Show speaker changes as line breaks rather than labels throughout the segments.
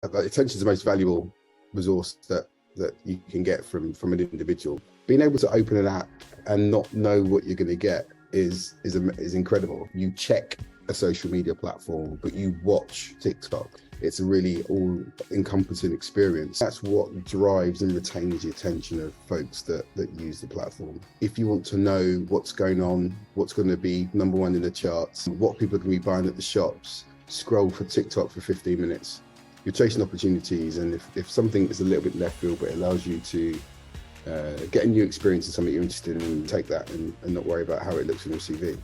Attention is the most valuable resource that you can get from an individual. Being able to open an app and not know what you're going to get is incredible. You check a social media platform, but you watch TikTok. It's a really all-encompassing experience. That's what drives and retains the attention of folks that use the platform. If you want to know what's going on, what's going to be number one in the charts, what people are going to be buying at the shops, scroll for TikTok for 15 minutes. You're chasing opportunities, and if something is a little bit left field, but it allows you to get a new experience in something you're interested in, take that and not worry about how it looks on your CV.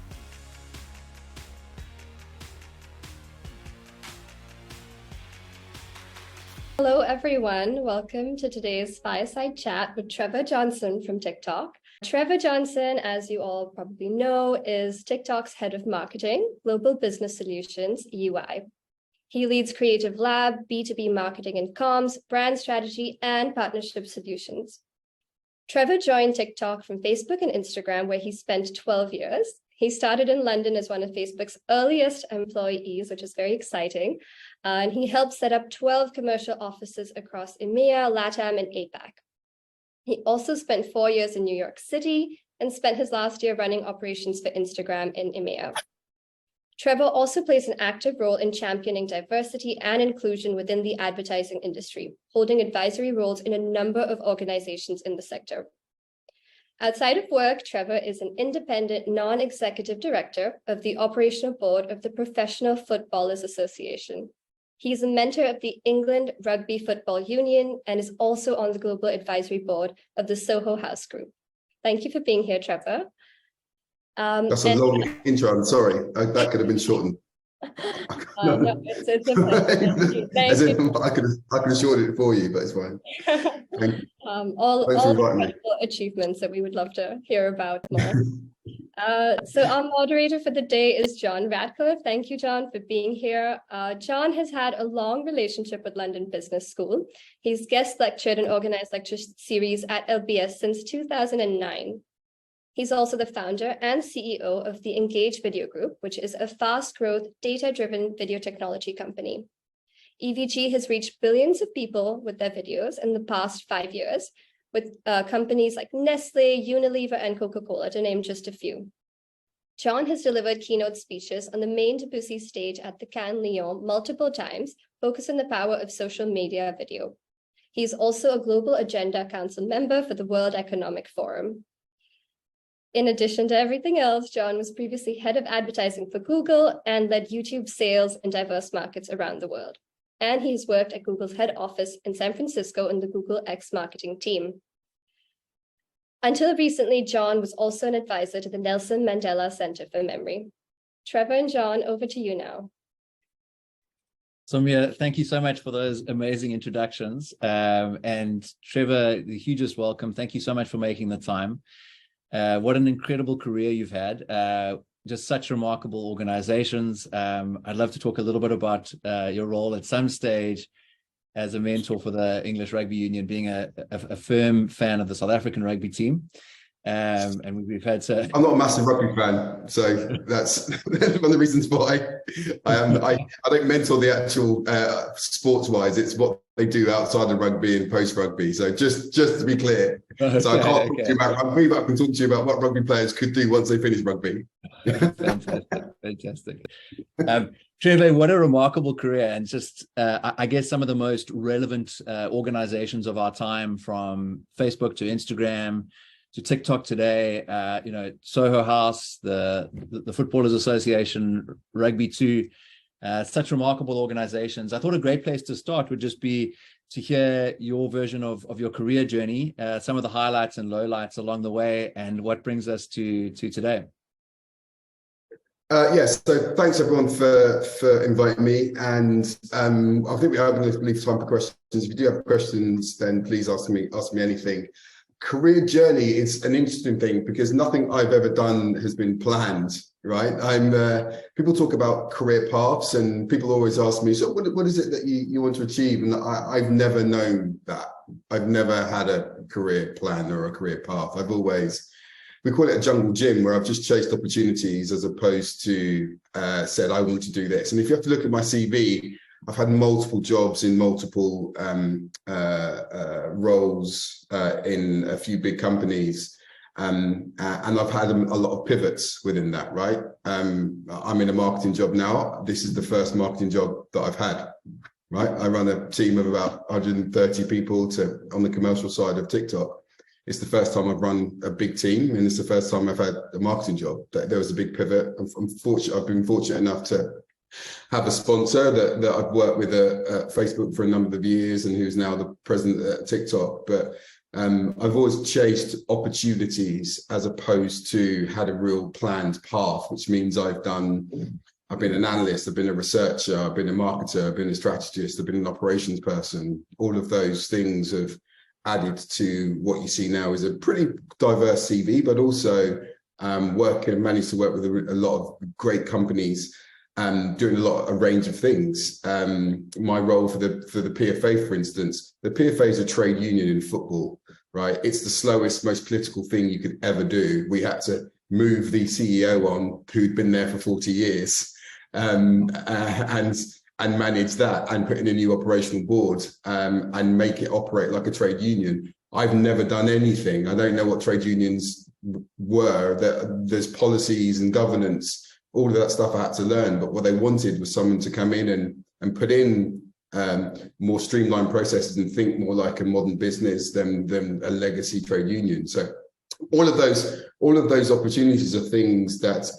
Hello, everyone. Welcome to today's Fireside Chat with Trevor Johnson from TikTok. Trevor Johnson, as you all probably know, is TikTok's head of marketing, global business solutions, EUI. He leads Creative Lab, B2B marketing and comms, brand strategy, and partnership solutions. Trevor joined TikTok from Facebook and Instagram, where he spent 12 years. He started in London as one of Facebook's earliest employees, which is very exciting. And he helped set up 12 commercial offices across EMEA, LATAM, and APAC. He also spent 4 years in New York City and spent his last year running operations for Instagram in EMEA. Trevor also plays an active role in championing diversity and inclusion within the advertising industry, holding advisory roles in a number of organizations in the sector. Outside of work, Trevor is an independent, non-executive director of the operational board of the Professional Footballers Association. He's a mentor of the England Rugby Football Union and is also on the global advisory board of the Soho House Group. Thank you for being here, Trevor.
That's a long intro. I'm sorry. That could have been shortened.
No, it's a pleasure. Thank you.
I could have shortened it for you, but it's fine. Thank you.
All incredible achievements that we would love to hear about more. So our moderator for the day is Jon Ratcliffe. Thank you, Jon, for being here. Jon has had a long relationship with London Business School. He's guest lectured and organized lecture series at LBS since 2009. He's also the founder and CEO of the Engage Video Group, which is a fast-growth, data-driven video technology company. EVG has reached billions of people with their videos in the past 5 years, with companies like Nestlé, Unilever, and Coca-Cola, to name just a few. Jon has delivered keynote speeches on the main Debussy stage at the Cannes Lion multiple times, focused on the power of social media video. He's also a Global Agenda Council member for the World Economic Forum. In addition to everything else, Jon was previously head of advertising for Google and led YouTube sales in diverse markets around the world. And he's worked at Google's head office in San Francisco in the Google X marketing team. Until recently, Jon was also an advisor to the Nelson Mandela Center for Memory. Trevor and Jon, over to you now.
Soumya, thank you so much for those amazing introductions. And Trevor, the hugest welcome. Thank you so much for making the time. What an incredible career you've had. Just such remarkable organizations. I'd love to talk a little bit about your role at some stage as a mentor for the English Rugby Union, being a firm fan of the South African rugby team. And we've had to...
I'm not a massive rugby fan, so that's one of the reasons why I don't mentor the actual sports-wise. It's what they do outside of rugby and post-rugby. So just to be clear, okay, so I can't talk to you about rugby, but I can talk to you about what rugby players could do once they finish rugby.
Fantastic. Trevor, what a remarkable career, and just I guess some of the most relevant organizations of our time, from Facebook to Instagram to TikTok today, Soho House, the Footballers Association, Rugby 2, such remarkable organizations. I thought a great place to start would just be to hear your version of your career journey, some of the highlights and lowlights along the way, and what brings us to today.
Yes, so thanks everyone for inviting me, and I think we are going to leave time for questions. If you do have questions, then please ask me anything. Career journey is an interesting thing because nothing I've ever done has been planned, right? People talk about career paths, and people always ask me, so what is it that you want to achieve? And I've never known that. I've never had a career plan or a career path. We call it a jungle gym, where I've just chased opportunities as opposed to said, I want to do this. And if you have to look at my CV, I've had multiple jobs in multiple roles in a few big companies, and I've had a lot of pivots within that, right? I'm in a marketing job now. This is the first marketing job that I've had, right? I run a team of about 130 people on the commercial side of TikTok. It's the first time I've run a big team, and it's the first time I've had a marketing job. There was a big pivot. I've been fortunate enough to have a sponsor that I've worked with at Facebook for a number of years, and who's now the president at TikTok. But I've always chased opportunities as opposed to had a real planned path, which means I've been an analyst, I've been a researcher, I've been a marketer, I've been a strategist, I've been an operations person. All of those things have added to what you see now is a pretty diverse CV, but also managed to work with a lot of great companies, doing a range of things. My role for the PFA, for instance, the PFA is a trade union in football, right? It's the slowest, most political thing you could ever do. We had to move the CEO on, who'd been there for 40 years, and manage that and put in a new operational board, and make it operate like a trade union. I've never done anything. I don't know what trade unions were. There's policies and governance, all of that stuff I had to learn. But what they wanted was someone to come in and put in more streamlined processes and think more like a modern business than a legacy trade union. So all of those opportunities are things that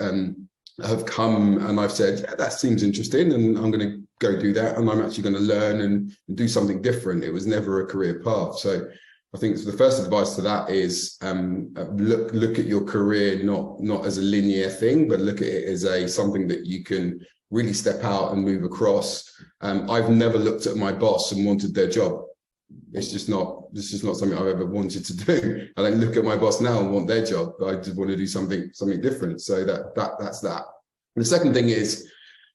have come, and I've said, yeah, that seems interesting, and I'm going to go do that, and I'm actually going to learn and do something different. It was never a career path. So I think the first advice to that is look at your career not as a linear thing, but look at it as something that you can really step out and move across. I've never looked at my boss and wanted their job. It's just not something I've ever wanted to do. I don't look at my boss now and want their job. I just want to do something different. So that's that. And the second thing is,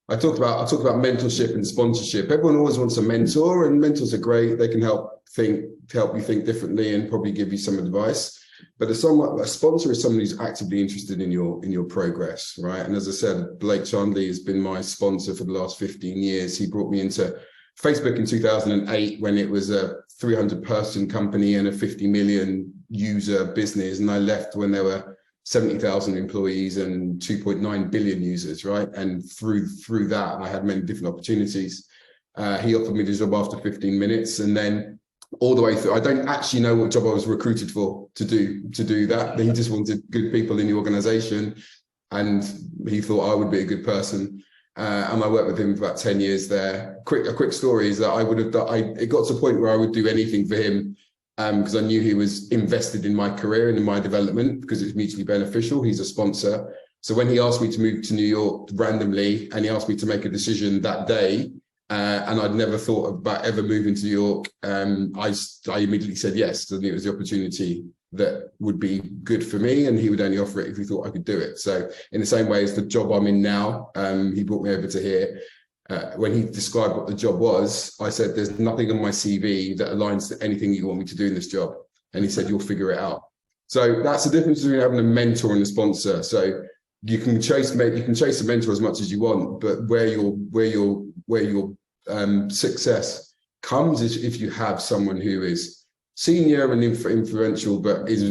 I talked about mentorship and sponsorship. Everyone always wants a mentor, and mentors are great. They can help you think differently and probably give you some advice. But a sponsor is someone who's actively interested in your progress, right? And as I said, Blake Chandley has been my sponsor for the last 15 years. He brought me into Facebook in 2008 when it was a 300-person company and a 50 million user business, and I left when there were 70,000 employees and 2.9 billion users, right? And through that, I had many different opportunities. He offered me the job after 15 minutes, and then all the way through, I don't actually know what job I was recruited for to do that. He just wanted good people in the organization, and he thought I would be a good person. And I worked with him for about 10 years there. A quick story is that it got to a point where I would do anything for him, because I knew he was invested in my career and in my development, because it's mutually beneficial. He's a sponsor. So when he asked me to move to New York randomly, and he asked me to make a decision that day, and I'd never thought about ever moving to New York, I immediately said yes. I knew it was the opportunity that would be good for me, and he would only offer it if he thought I could do it. So in the same way as the job I'm in now, he brought me over to here. When he described what the job was, I said, there's nothing on my CV that aligns to anything you want me to do in this job. And he said, you'll figure it out. So that's the difference between having a mentor and a sponsor. So you can chase a mentor as much as you want, but where your success comes is if you have someone who is senior and influential, but is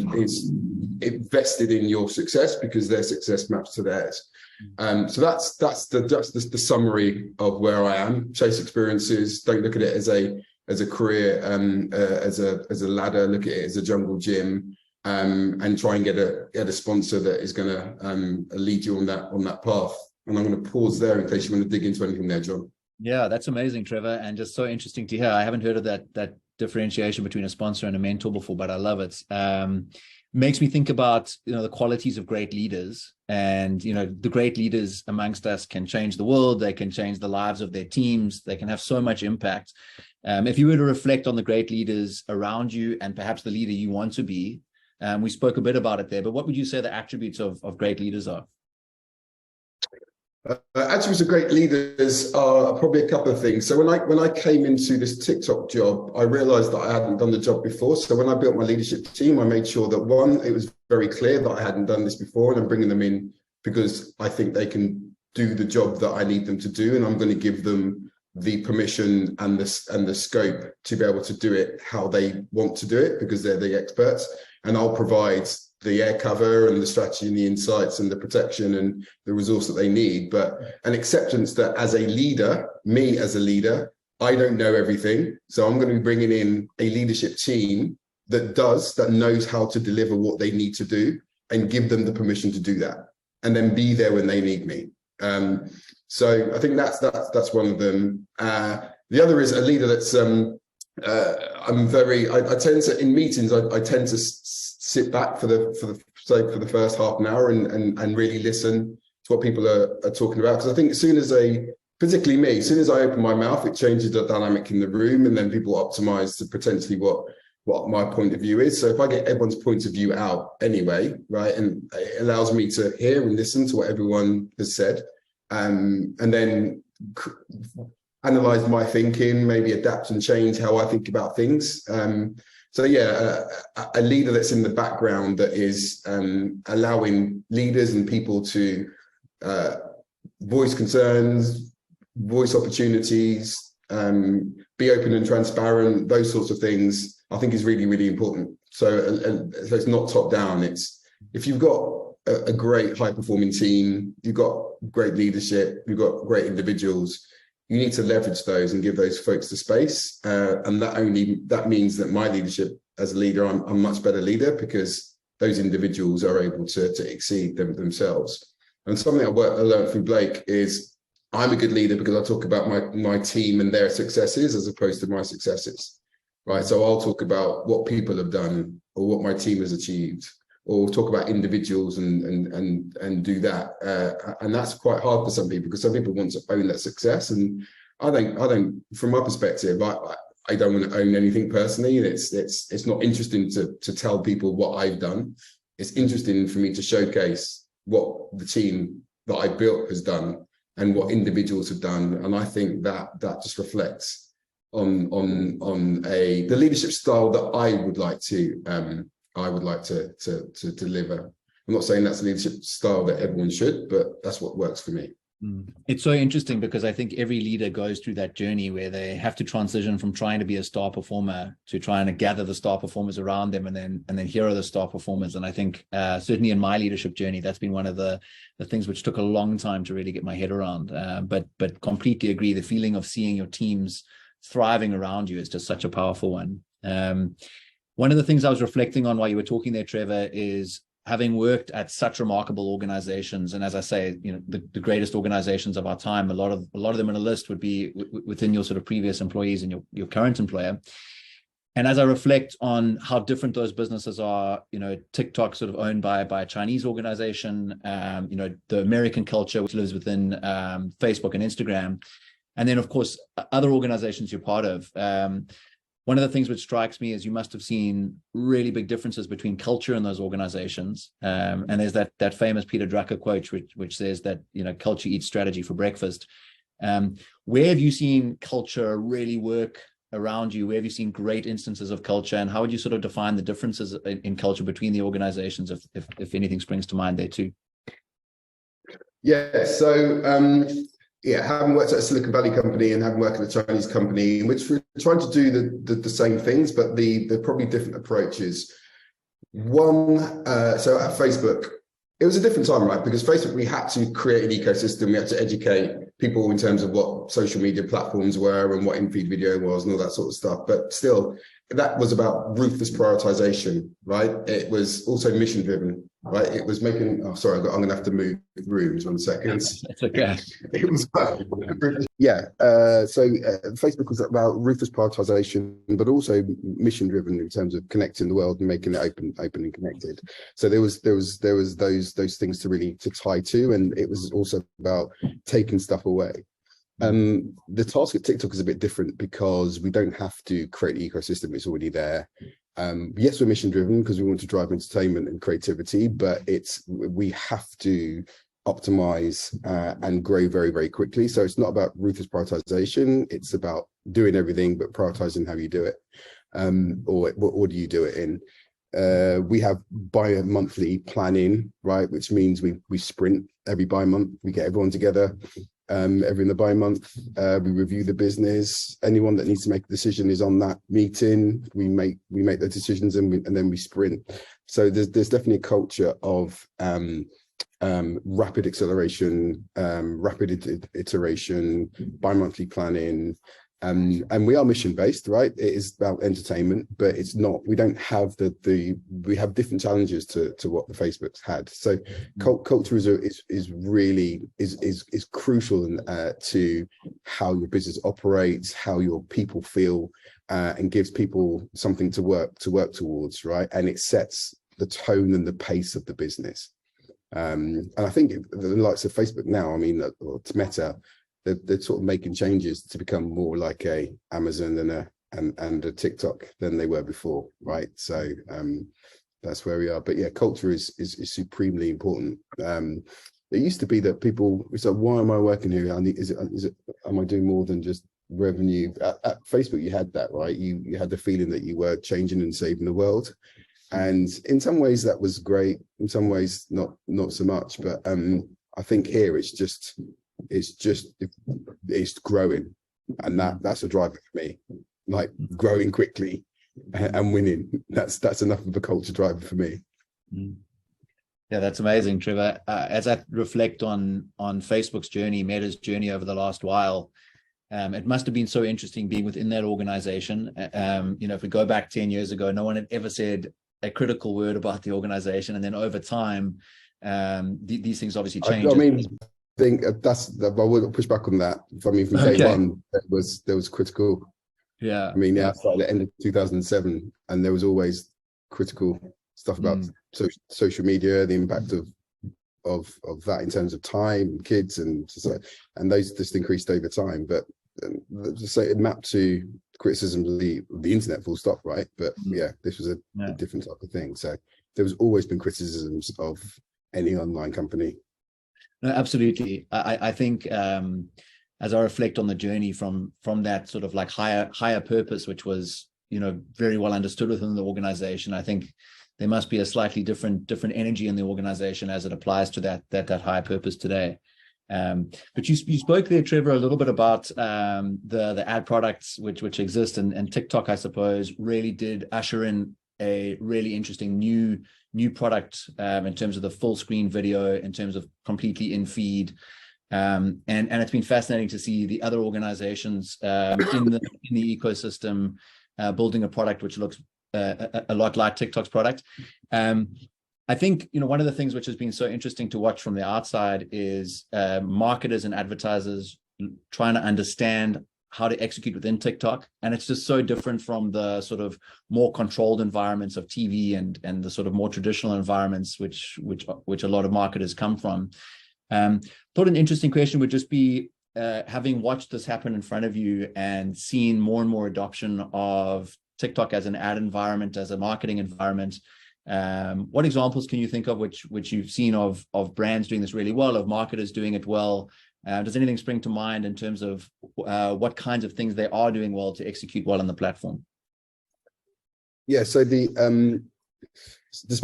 invested in your success because their success maps to theirs. So that's the summary of where I am. Chase experiences. Don't look at it as a career, as a ladder. Look at it as a jungle gym, and try and get a sponsor that is going to lead you on that path. And I'm going to pause there in case you want to dig into anything there, Jon.
Yeah, that's amazing, Trevor, and just so interesting to hear. I haven't heard of that differentiation between a sponsor and a mentor before, but I love it. Makes me think about the qualities of great leaders, and the great leaders amongst us can change the world. They can change the lives of their teams. They can have so much impact. If you were to reflect on the great leaders around you and perhaps the leader you want to be, we spoke a bit about it there, but what would you say the attributes of great leaders are?
Attributes of great leaders are probably a couple of things. So when I came into this TikTok job, I realized that I hadn't done the job before. So when I built my leadership team, I made sure that one, it was very clear that I hadn't done this before, and I'm bringing them in because I think they can do the job that I need them to do, and I'm going to give them the permission and the scope to be able to do it how they want to do it, because they're the experts, and I'll provide the air cover and the strategy and the insights and the protection and the resource that they need. But an acceptance that as a leader, me as a leader, I don't know everything. So I'm going to be bringing in a leadership team that knows how to deliver what they need to do, and give them the permission to do that, and then be there when they need me. So I think that's one of them. The other is a leader that's I tend to, in meetings, I tend to sit back for the first half an hour and really listen to what people are talking about, because I think as soon as particularly me, as soon as I open my mouth, it changes the dynamic in the room, and then people optimize to potentially what my point of view is. So if I get everyone's point of view out anyway, right, and it allows me to hear and listen to what everyone has said, and then analyze my thinking, maybe adapt and change how I think about things. So yeah, a leader that's in the background that is allowing leaders and people to voice concerns, voice opportunities, be open and transparent, those sorts of things, I think is really, really important. So it's not top down. It's, if you've got a great high performing team, you've got great leadership, you've got great individuals, you need to leverage those and give those folks the space. And that means that my leadership as a leader, I'm a much better leader, because those individuals are able to exceed themselves. And something I learned from Blake is I'm a good leader because I talk about my team and their successes as opposed to my successes, right? So I'll talk about what people have done or what my team has achieved, or talk about individuals and do that. And that's quite hard for some people, because some people want to own that success. And I think from my perspective, I don't want to own anything personally. And it's not interesting to tell people what I've done. It's interesting for me to showcase what the team that I built has done and what individuals have done. And I think that just reflects on the leadership style that I would like to deliver. I'm not saying that's a leadership style that everyone should, but that's what works for me.
It's so interesting, because I think every leader goes through that journey where they have to transition from trying to be a star performer to trying to gather the star performers around them, and then here are the star performers. And I think certainly in my leadership journey, that's been one of the things which took a long time to really get my head around. But completely agree. The feeling of seeing your teams thriving around you is just such a powerful one. One of the things I was reflecting on while you were talking there, Trevor, is having worked at such remarkable organizations, and as I say, the greatest organizations of our time, a lot of them on a list would be within your sort of previous employees and your current employer. And as I reflect on how different those businesses are, TikTok sort of owned by a Chinese organization, the American culture which lives within Facebook and Instagram, and then of course other organizations you're part of. One of the things which strikes me is you must have seen really big differences between culture in those organizations. And there's that famous Peter Drucker quote, which says that, culture eats strategy for breakfast. Where have you seen culture really work around you? Where have you seen great instances of culture? And how would you sort of define the differences in culture between the organizations, if anything springs to mind there too?
Yeah, so having worked at a Silicon Valley company and having worked at a Chinese company, in which we're trying to do the same things, but the probably different approaches. One, so at Facebook, it was a different time, right? Because Facebook, we had to create an ecosystem. We had to educate people in terms of what social media platforms were and what in-feed video was and all that sort of stuff. But still, that was about ruthless prioritization, right? It was also mission driven, right? It was making, I'm going to have to move rooms 1 second.
It's okay.
It was, Facebook was about ruthless prioritization, but also mission driven in terms of connecting the world and making it open and connected. So there was those things to tie to, and it was also about taking stuff away. The task at TikTok is a bit different because we don't have to create the ecosystem, it's already there. Yes, we're mission driven because we want to drive entertainment and creativity, but we have to optimize and grow very, very quickly. So it's not about ruthless prioritization, it's about doing everything but prioritizing how you do it, or what order you do it in. We have bi-monthly planning, right, which means we sprint every bi-month. We get everyone together. every in the bi-month. We review the business. Anyone that needs to make a decision is on that meeting. We make the decisions, and then we sprint. So there's definitely a culture of rapid acceleration, rapid iteration, bi-monthly planning. And we are mission based, right? It is about entertainment, but it's not. We don't have we have different challenges to what the Facebook's had. So culture is really crucial to how your business operates, how your people feel, and gives people something to work towards, right? And it sets the tone and the pace of the business. And I think the likes of Facebook now, I mean, or Meta, they're sort of making changes to become more like a Amazon and a TikTok than they were before, right? So that's where we are. But yeah, culture is supremely important. It used to be that people was like, why am I working here? Am I doing more than just revenue? At Facebook, you had that, right? You had the feeling that you were changing and saving the world. And in some ways that was great. In some ways, not so much. But I think here it's growing, and that's a driver for me. Like growing quickly and winning. That's enough of a culture driver for me.
Yeah, that's amazing, Trevor. As I reflect on Facebook's journey, Meta's journey over the last while, it must have been so interesting being within that organization. If we go back 10 years ago, no one had ever said a critical word about the organization, and then over time, these things obviously change.
I mean, I think I wouldn't push back on that. I mean, from day one, there was critical. Yeah. I mean, I started at the end of 2007, and there was always critical stuff about social media, the impact of that in terms of time, kids, and those just increased over time. But so it mapped to criticism of the internet, full stop, right? But yeah, this was a different type of thing. So there was always been criticisms of any online company.
No, absolutely. I think as I reflect on the journey from that sort of like higher purpose, which was very well understood within the organization, I think there must be a slightly different energy in the organization as it applies to that higher purpose today. But you spoke there, Trevor, a little bit about the ad products which exist, and TikTok, I suppose, really did usher in a really interesting new product in terms of the full screen video, in terms of completely in feed. And it's been fascinating to see the other organizations in the ecosystem building a product which looks a lot like TikTok's product. I think one of the things which has been so interesting to watch from the outside is marketers and advertisers trying to understand how to execute within TikTok, and it's just so different from the sort of more controlled environments of TV and the sort of more traditional environments which a lot of marketers come from. Thought an interesting question would just be, having watched this happen in front of you and seen more and more adoption of TikTok as an ad environment, as a marketing environment, what examples can you think of which you've seen of brands doing this really well, of marketers doing it well? Does anything spring to mind in terms of what kinds of things they are doing well to execute well on the platform?
Yeah, so despite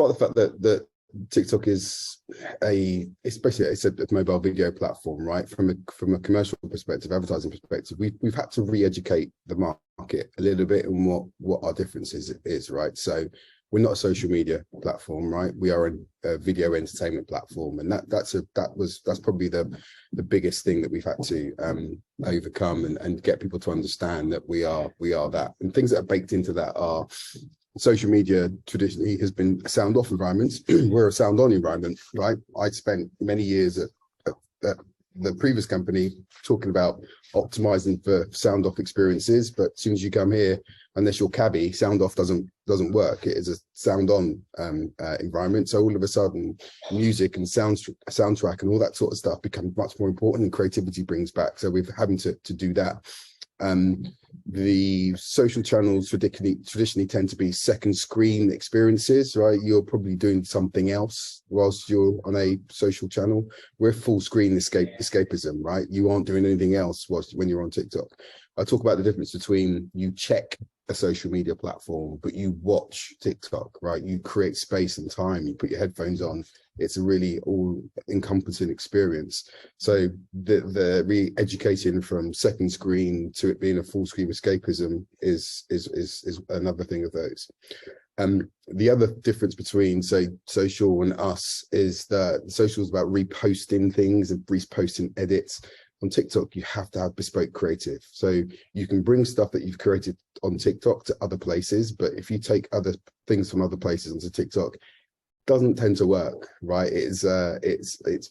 the fact that TikTok is especially it's a mobile video platform, right? From a commercial perspective, advertising perspective, we've had to re-educate the market a little bit on what our difference is, right? So we're not a social media platform, right? We are a video entertainment platform, and that's probably the biggest thing that we've had to overcome and get people to understand that we are that. And things that are baked into that are social media traditionally has been a sound off environment. We're a sound on environment, right? I spent many years at the previous company talking about optimizing for sound off experiences, but as soon as you come here, unless you're cabbie, sound off doesn't work. It is a sound on environment. So all of a sudden, music and soundtrack and all that sort of stuff becomes much more important, and creativity brings back. So we're having to do that. The social channels traditionally tend to be second screen experiences, right? You're probably doing something else whilst you're on a social channel. We're full screen escapism, right? You aren't doing anything else when you're on TikTok. I talk about the difference between you check a social media platform, but you watch TikTok, right? You create space and time. You put your headphones on it's a really all-encompassing experience. So the re-educating from second screen to it being a full screen escapism is another thing of those. The other difference between, say, social and us is that social is about reposting things and reposting edits. On TikTok, you have to have bespoke creative. So you can bring stuff that you've created on TikTok to other places, but if you take other things from other places onto TikTok, it doesn't tend to work, right? It's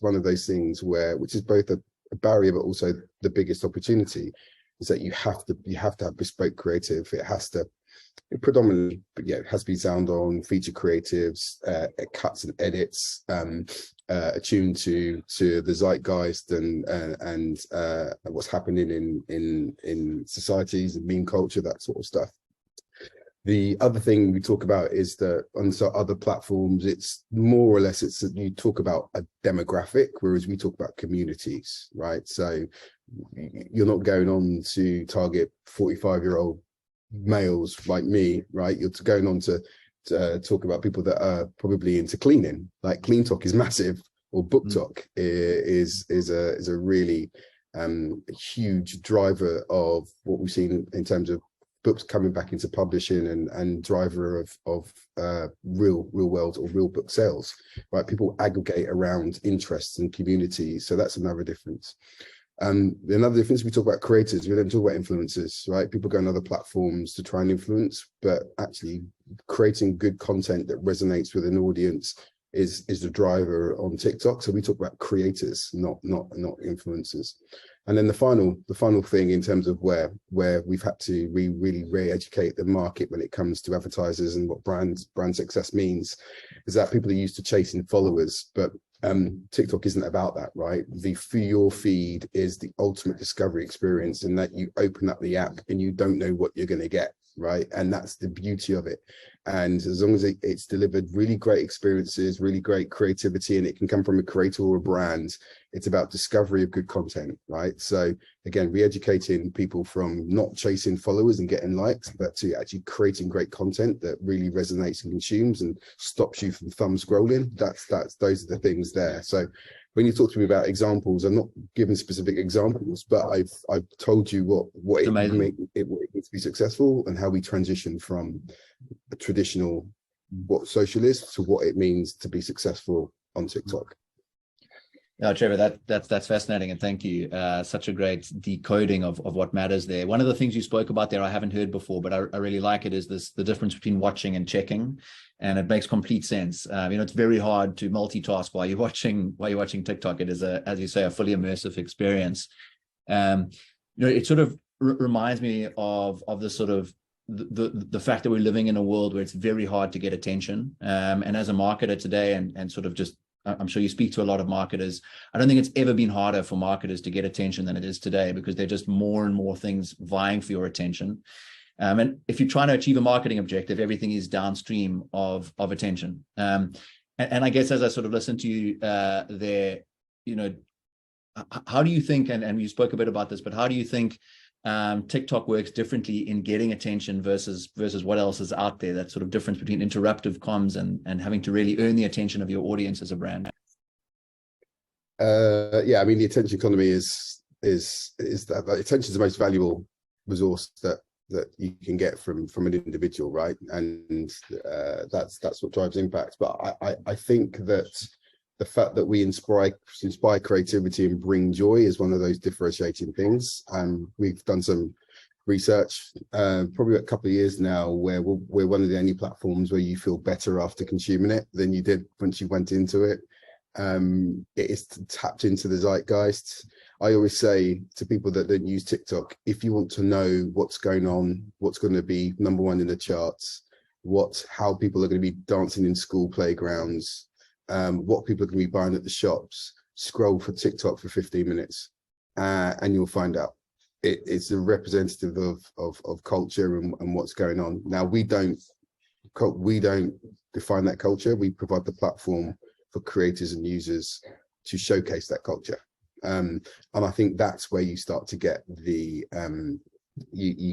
one of those things which is both a barrier, but also the biggest opportunity, is that you have to have bespoke creative. It has to predominantly, but yeah, it has to be sound on, feature creatives, cuts and edits, attuned to the zeitgeist and what's happening in societies and meme culture, that sort of stuff. The other thing we talk about is that on other platforms, it's more or less, you talk about a demographic, whereas we talk about communities, right? So you're not going on to target 45-year-old males like me, right? You're going on to talk about people that are probably into cleaning, like Clean Talk is massive, or Book Talk is a really huge driver of what we've seen in terms of books coming back into publishing and driver of real world or real book sales, right? People aggregate around interests and communities, so that's another difference. Another difference, we talk about creators, we don't talk about influencers, right? People go on other platforms to try and influence, but actually creating good content that resonates with an audience is the driver on TikTok. So we talk about creators, not influencers. And then the final thing in terms of where we've had to really re-educate the market when it comes to advertisers and what brand success means, is that people are used to chasing followers, but TikTok isn't about that, right? Your feed is the ultimate discovery experience, in that you open up the app and you don't know what you're going to get, right? And that's the beauty of it. And as long as it's delivered really great experiences, really great creativity, and it can come from a creator or a brand, it's about discovery of good content, right? So again, re-educating people from not chasing followers and getting likes, but to actually creating great content that really resonates and consumes and stops you from thumb scrolling. Those are the things there. So when you talk to me about examples, I'm not giving specific examples, but I've told you what it needs to be successful, and how we transition from a traditional what social is to what it means to be successful on TikTok.
Yeah, Trevor, that's fascinating, and thank you. Such a great decoding of what matters there. One of the things you spoke about there I haven't heard before, but I really like it, is the difference between watching and checking, and it makes complete sense. It's very hard to multitask while you're watching TikTok. It is as you say, a fully immersive experience. It sort of reminds me of the sort of the fact that we're living in a world where it's very hard to get attention. And as a marketer today, and sort of just, I'm sure you speak to a lot of marketers, I don't think it's ever been harder for marketers to get attention than it is today, because there are just more and more things vying for your attention. And if you're trying to achieve a marketing objective, everything is downstream of attention. And I guess as I sort of listen to you there, how do you think, and you spoke a bit about this, but how do you think TikTok works differently in getting attention versus what else is out there? That sort of difference between interruptive comms and having to really earn the attention of your audience as a brand.
Yeah, I mean, the attention economy is that attention is the most valuable resource that you can get from an individual, right? And that's what drives impact. But I think that the fact that we inspire creativity and bring joy is one of those differentiating things. We've done some research, probably a couple of years now, where we're one of the only platforms where you feel better after consuming it than you did once you went into it. It is tapped into the zeitgeist. I always say to people that don't use TikTok, if you want to know what's going on, what's going to be #1 in the charts, how people are going to be dancing in school playgrounds, what people are going to be buying at the shops, scroll for TikTok for 15 minutes and you'll find out. It's a representative of culture and what's going on. Now, we don't define that culture. We provide the platform for creators and users to showcase that culture. And I think that's where you start to get you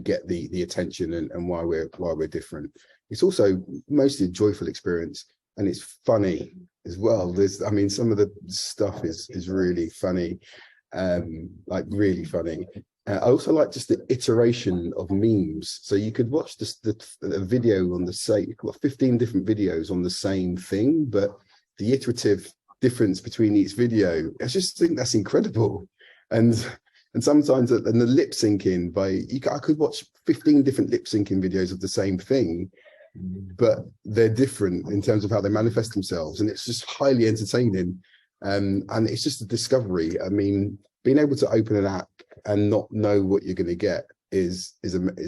get the attention and why we're different. It's also mostly a joyful experience. and it's funny as well. I mean, some of the stuff is really funny, like really funny. I also like just the iteration of memes. So you could watch the video on the same, you've got 15 different videos on the same thing, but the iterative difference between each video, I just think that's incredible. And sometimes, and the lip syncing I could watch 15 different lip syncing videos of the same thing, but they're different in terms of how they manifest themselves. And it's just highly entertaining. And it's just a discovery. I mean, being able to open an app and not know what you're going to get is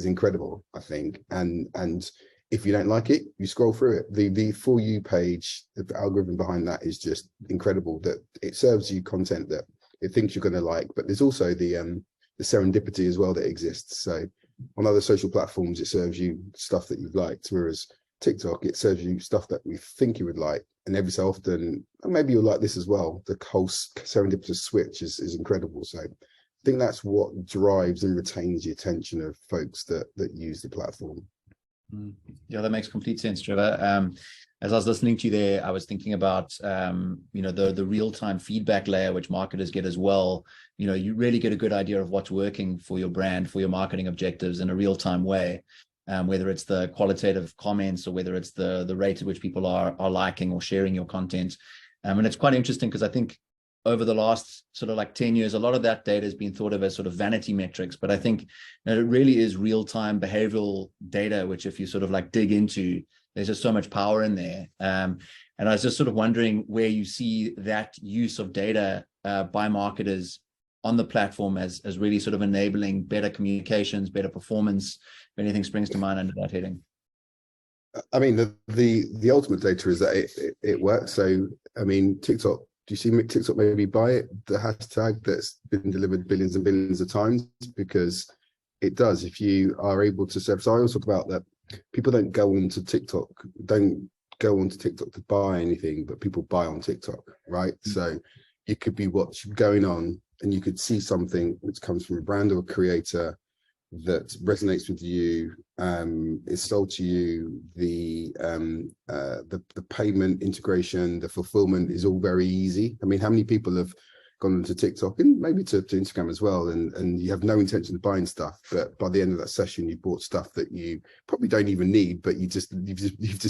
incredible, I think. And if you don't like it, you scroll through it. The For You page, the algorithm behind that is just incredible, that it serves you content that it thinks you're going to like, but there's also the serendipity as well that exists. So on other social platforms, it serves you stuff that you've liked, whereas TikTok, it serves you stuff that we think you would like. And every so often, maybe you'll like this as well. The whole serendipitous switch is incredible. So I think that's what drives and retains the attention of folks that use the platform.
Yeah, that makes complete sense, Trevor. As I was listening to you there, I was thinking about, the real-time feedback layer, which marketers get as well. You really get a good idea of what's working for your brand, for your marketing objectives in a real-time way, whether it's the qualitative comments or whether it's the rate at which people are liking or sharing your content. And it's quite interesting because I think over the last sort of like 10 years, a lot of that data has been thought of as sort of vanity metrics, but I think it really is real-time behavioral data, which if you sort of like dig into, there's just so much power in there. And I was just sort of wondering where you see that use of data by marketers on the platform as really sort of enabling better communications, better performance, if anything springs to mind under that heading.
I mean, the ultimate data is that it works. So, I mean, TikTok, do you see TikTok maybe buy it, the hashtag that's been delivered billions and billions of times? Because it does. If you are able to serve, so I always talk about that people don't go onto TikTok to buy anything, but people buy on TikTok, right? Mm-hmm. So it could be what's going on, and you could see something which comes from a brand or a creator that resonates with you, is sold to you, the payment integration, the fulfillment is all very easy. I mean, how many people have gone into TikTok and maybe to Instagram as well, and you have no intention of buying stuff, but by the end of that session you bought stuff that you probably don't even need, but you've just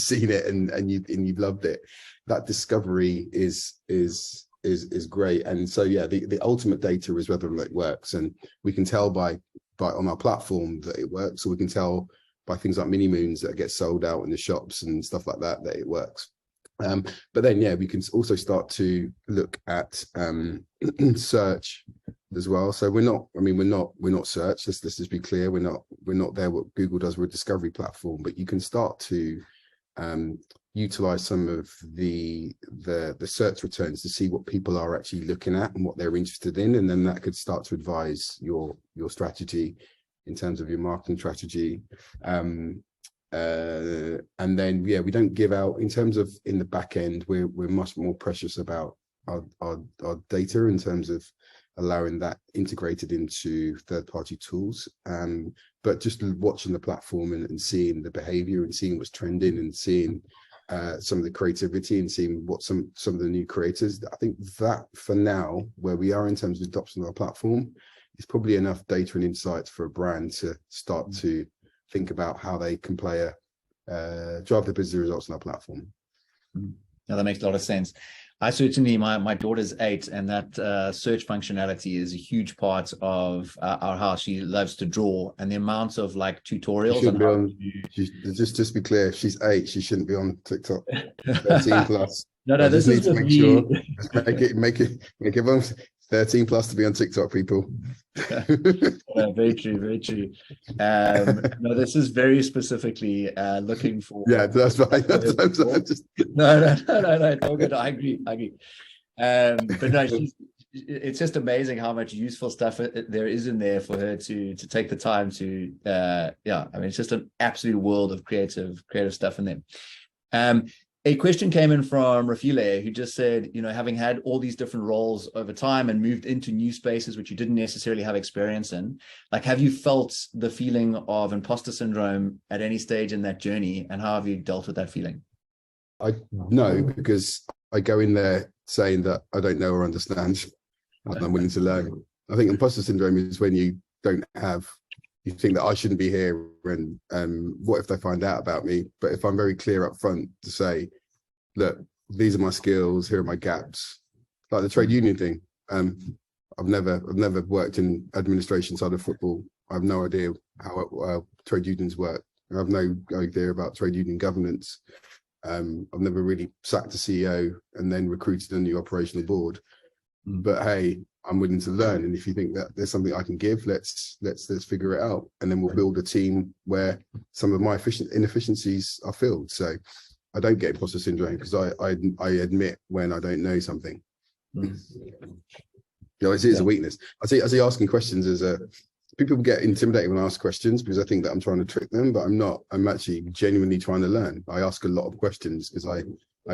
seen it and you've loved it. That discovery is great. And so yeah, the ultimate data is whether or not it works, and we can tell by on our platform that it works, or we can tell by things like mini moons that get sold out in the shops and stuff like that it works. But then yeah, we can also start to look at search as well. So we're not search, let's just be clear, we're not there what Google does. We're a discovery platform, but you can start to utilize some of the search returns to see what people are actually looking at and what they're interested in, and then that could start to advise your strategy in terms of your marketing strategy. And then yeah, we don't give out in terms of in the back end, we're much more precious about our data in terms of allowing that integrated into third-party tools, but just watching the platform and seeing the behavior and seeing what's trending and seeing some of the creativity and seeing what some of the new creators. I think that for now, where we are in terms of adoption of our platform, is probably enough data and insights for a brand to start to think about how they can play drive the business results on our platform.
Yeah, that makes a lot of sense. I certainly, my daughter's 8, and that search functionality is a huge part of our house. She loves to draw, and the amount of like tutorials.
Just be clear, she's 8. She shouldn't be on TikTok. 13 plus.
No, this is
make sure. Make everyone 13 plus to be on TikTok, people.
Very true, very true. No, this is very specifically looking for.
Yeah, that's right.
No. All good. I agree. But no, it's just amazing how much useful stuff there is in there for her to take the time to. Yeah, I mean, it's just an absolute world of creative stuff in there. A question came in from Rafile, who just said, having had all these different roles over time and moved into new spaces which you didn't necessarily have experience in, like, have you felt the feeling of imposter syndrome at any stage in that journey, and how have you dealt with that feeling?
I know, because I go in there saying that I don't know or understand, and I'm willing to learn. I think imposter syndrome is when you think that I shouldn't be here, and what if they find out about me? But if I'm very clear up front to say, look, these are my skills, here are my gaps, like the trade union thing. I've never worked in administration side of football. I have no idea how trade unions work. I have no idea about trade union governance. I've never really sacked a CEO and then recruited a new operational board. But hey, I'm willing to learn, and if you think that there's something I can give, let's figure it out, and then we'll build a team where some of my inefficiencies are filled. So I don't get imposter syndrome because I admit when I don't know something. I see it as a weakness. I see asking questions as people get intimidated when I ask questions because I think that I'm trying to trick them, but I'm not. I'm actually genuinely trying to learn. I ask a lot of questions because I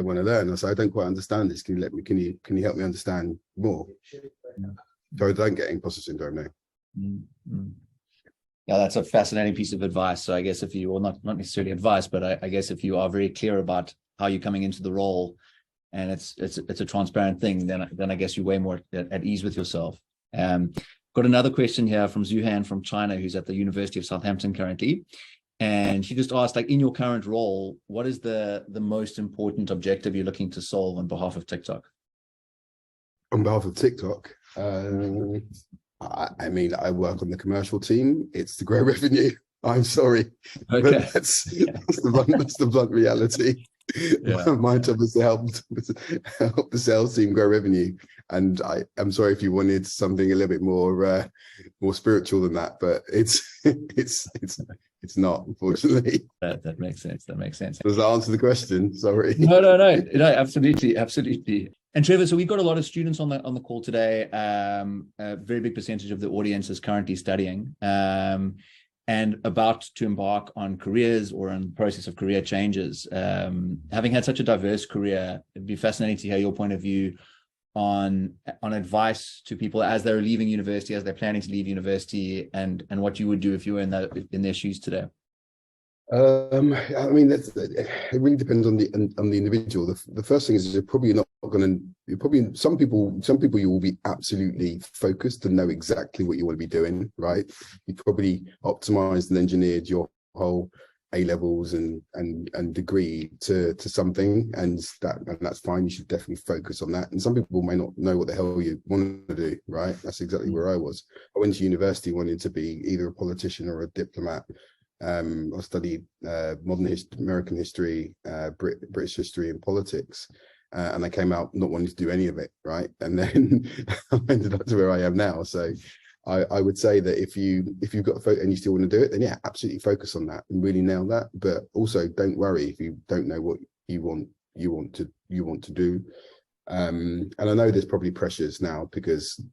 want to learn. I say, I don't quite understand this. Can you help me understand more? So I don't get imposter syndrome now.
Yeah, that's a fascinating piece of advice. So I guess if you, well, not necessarily advice, but I guess if you are very clear about how you're coming into the role, and it's a transparent thing, then I guess you're way more at ease with yourself. Got another question here from Zuhan from China, who's at the University of Southampton currently. And she just asked, like, in your current role, what is the most important objective you're looking to solve on behalf of TikTok?
On behalf of TikTok, I mean, I work on the commercial team. It's to grow revenue. I'm sorry,
okay.
But that's the blunt reality. Yeah. My job is to help the sales team grow revenue. And I'm sorry if you wanted something a little bit more spiritual than that, but it's not, unfortunately.
That makes sense. That makes sense.
Does that answer the question? Sorry.
No, absolutely. And Trevor, so we've got a lot of students on the call today. A very big percentage of the audience is currently studying and about to embark on careers or in the process of career changes. Having had such a diverse career, it'd be fascinating to hear your point of view on advice to people as they're leaving university, as they're planning to leave university, and what you would do if you were in their shoes today.
I mean, it really depends on the individual. The first thing is you're probably not going to. Some people you will be absolutely focused and know exactly what you want to be doing. Right? You probably optimized and engineered your whole A-levels and degree to something, and that's fine. You should definitely focus on that. And some people may not know what the hell you want to do. Right? That's exactly where I was. I went to university wanting to be either a politician or a diplomat. I studied American history, British history, and politics, and I came out not wanting to do any of it, right? And then I ended up to where I am now. So I would say that if you've got a photo and you still want to do it, then yeah, absolutely focus on that and really nail that. But also, don't worry if you don't know what you want to do. And I know there's probably pressures now because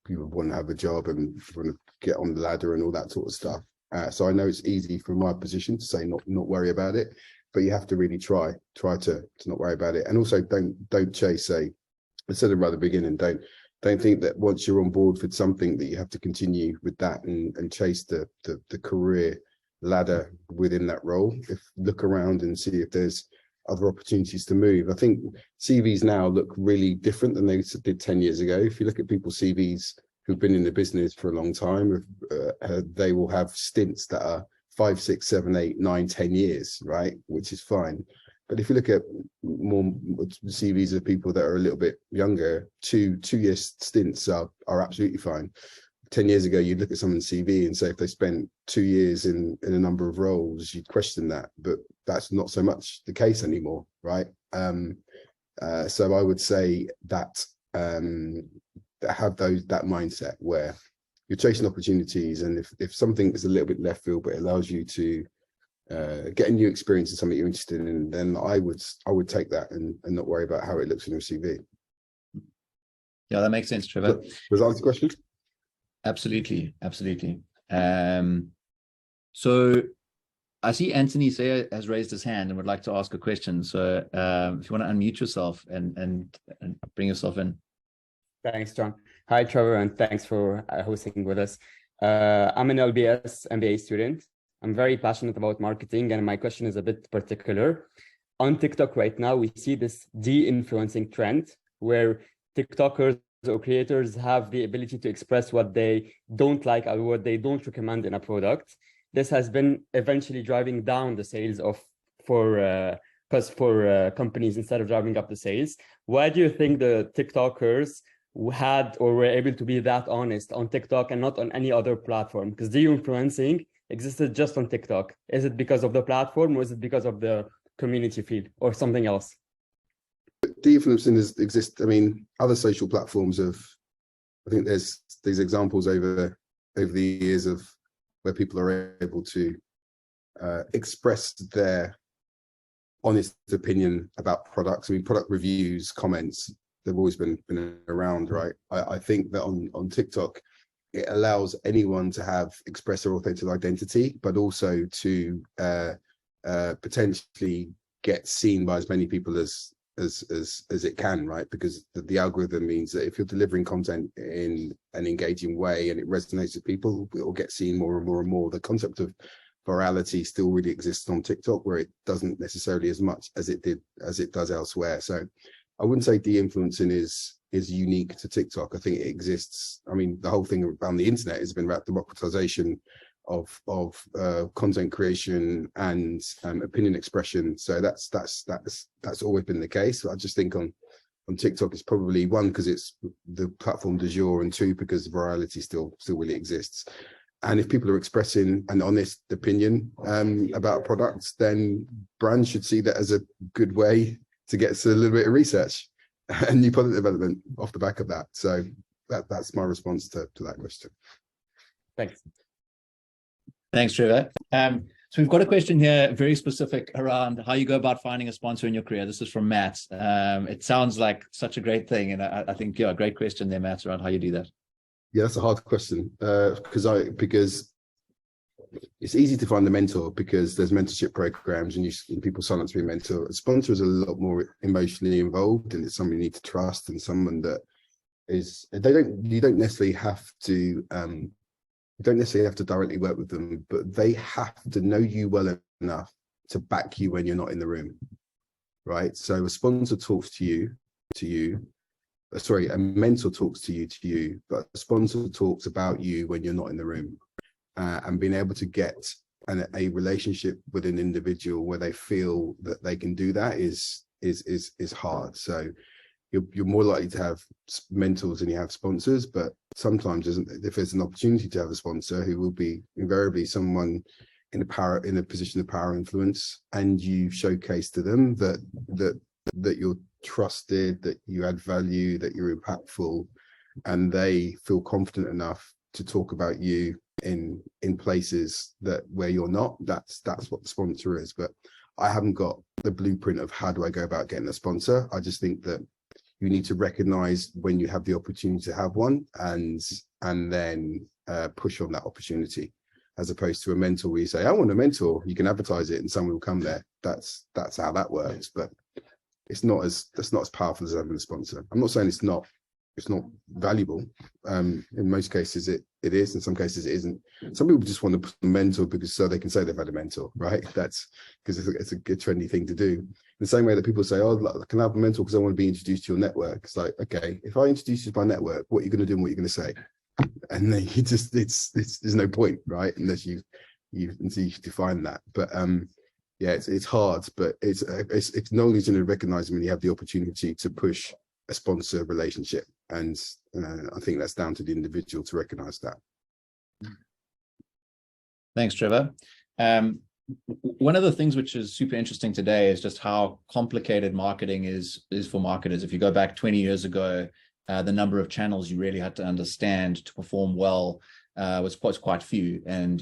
people want to have a job and want to get on the ladder and all that sort of stuff. So I know it's easy from my position to say not worry about it, but you have to really try to not worry about it. And also don't chase I said it right at the beginning, don't think that once you're on board with something that you have to continue with that and chase the career ladder within that role. Look around and see if there's other opportunities to move. I think CVs now look really different than they did 10 years ago. If you look at people's CVs who've been in the business for a long time, they will have stints that are 5, 6, 7, 8, 9, 10 years, right? Which is fine. But if you look at more CVs of people that are a little bit younger, 2-year stints are absolutely fine. 10 years ago, you'd look at someone's CV and say if they spent 2 years in a number of roles, you'd question that. But that's not so much the case anymore, right? So I would say that have that mindset where you're chasing opportunities, and if something is a little bit left field but it allows you to get a new experience in something you're interested in, then I would take that and not worry about how it looks in your CV.
Yeah, that makes sense, Trevor.
Was that answer the question?
Absolutely. So I see Anthony Sayer has raised his hand and would like to ask a question. So if you want to unmute yourself and bring yourself in.
Thanks, John. Hi, Trevor, and thanks for hosting with us. I'm an LBS MBA student. I'm very passionate about marketing, and my question is a bit particular. on TikTok right now, we see this de-influencing trend where TikTokers or creators have the ability to express what they don't like or what they don't recommend in a product. This has been eventually driving down the sales for companies instead of driving up the sales. Why do you think the TikTokers had or were able to be that honest on TikTok and not on any other platform? Because de-influencing existed just on TikTok. Is it because of the platform, or is it because of the community feed, or something else?
De-influencing exists. I mean, other social platforms I think there's these examples over the years of where people are able to express their honest opinion about products. I mean, product reviews, comments, they've always been around, right? I think that on TikTok, it allows anyone to express their authentic identity, but also to potentially get seen by as many people as it can, right? Because the algorithm means that if you're delivering content in an engaging way and it resonates with people, it will get seen more and more and more. The concept of virality still really exists on TikTok, where it doesn't necessarily as much as it does elsewhere. So I wouldn't say de-influencing is unique to TikTok. I think it exists. I mean, the whole thing around the internet has been about democratization of content creation and opinion expression. So that's always been the case. I just think on TikTok, it's probably one, because it's the platform du jour, and two, because virality still really exists. And if people are expressing an honest opinion about products, then brands should see that as a good way to get to a little bit of research and new product development off the back of that. So that's my response to that question.
Thanks.
Thanks, Trevor. So we've got a question here, very specific, around how you go about finding a sponsor in your career. This is from Matt. It sounds like such a great thing, and I think, yeah, a great question there, Matt, around how you do that.
Yeah, that's a hard question, because it's easy to find a mentor, because there's mentorship programs and people sign up to be a mentor. A sponsor is a lot more emotionally involved, and it's someone you need to trust, and someone that you don't necessarily have to directly work with them, but they have to know you well enough to back you when you're not in the room, right? So a sponsor talks to you. Sorry, a mentor talks to you, but a sponsor talks about you when you're not in the room. And being able to get a relationship with an individual where they feel that they can do that is hard. So you're more likely to have mentors than you have sponsors, but sometimes if there's an opportunity to have a sponsor who will be invariably someone in a position of power influence, and you showcase to them that you're trusted, that you add value, that you're impactful, and they feel confident enough to talk about you in places where you're not, that's what the sponsor is. But I haven't got the blueprint of how do I go about getting a sponsor. I just think that you need to recognize when you have the opportunity to have one, and then push on that opportunity, as opposed to a mentor where you say, I want a mentor, you can advertise it and someone will come there. That's how that works, but that's not as powerful as having a sponsor. I'm not saying it's not valuable. In most cases it is, in some cases it isn't. Some people just want to put a mentor because so they can say they've had a mentor, right? That's because it's a good trendy thing to do. In the same way that people say, oh, can I have a mentor because I want to be introduced to your network? It's like, okay, if I introduce you to my network, what are you going to do and what are you going to say? And then there's no point, right? Unless you define that. But yeah, it's hard, but it's acknowledging and recognizing when you have the opportunity to push a sponsor relationship, and I think that's down to the individual to recognize that.
Thanks, Trevor. One of the things which is super interesting today is just how complicated marketing is for marketers. If you go back 20 years ago, the number of channels you really had to understand to perform well was quite few, and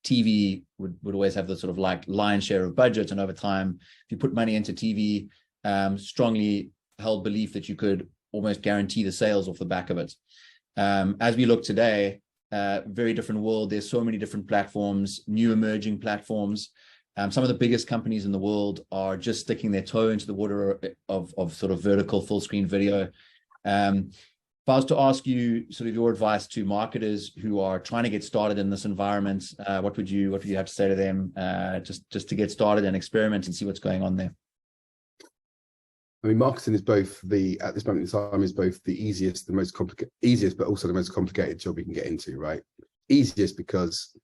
TV would always have the sort of like lion's share of budget, and over time, if you put money into TV, strongly held belief that you could almost guarantee the sales off the back of it. As we look today, very different world. There's so many different platforms, new emerging platforms. Some of the biggest companies in the world are just sticking their toe into the water of sort of vertical full screen video. If I was to ask you sort of your advice to marketers who are trying to get started in this environment, what would you have to say to them, just to get started and experiment and see what's going on there?
I mean, marketing is both at this moment in time, is both the easiest, the most complicated, easiest, but also the most complicated job you can get into, right? Easiest because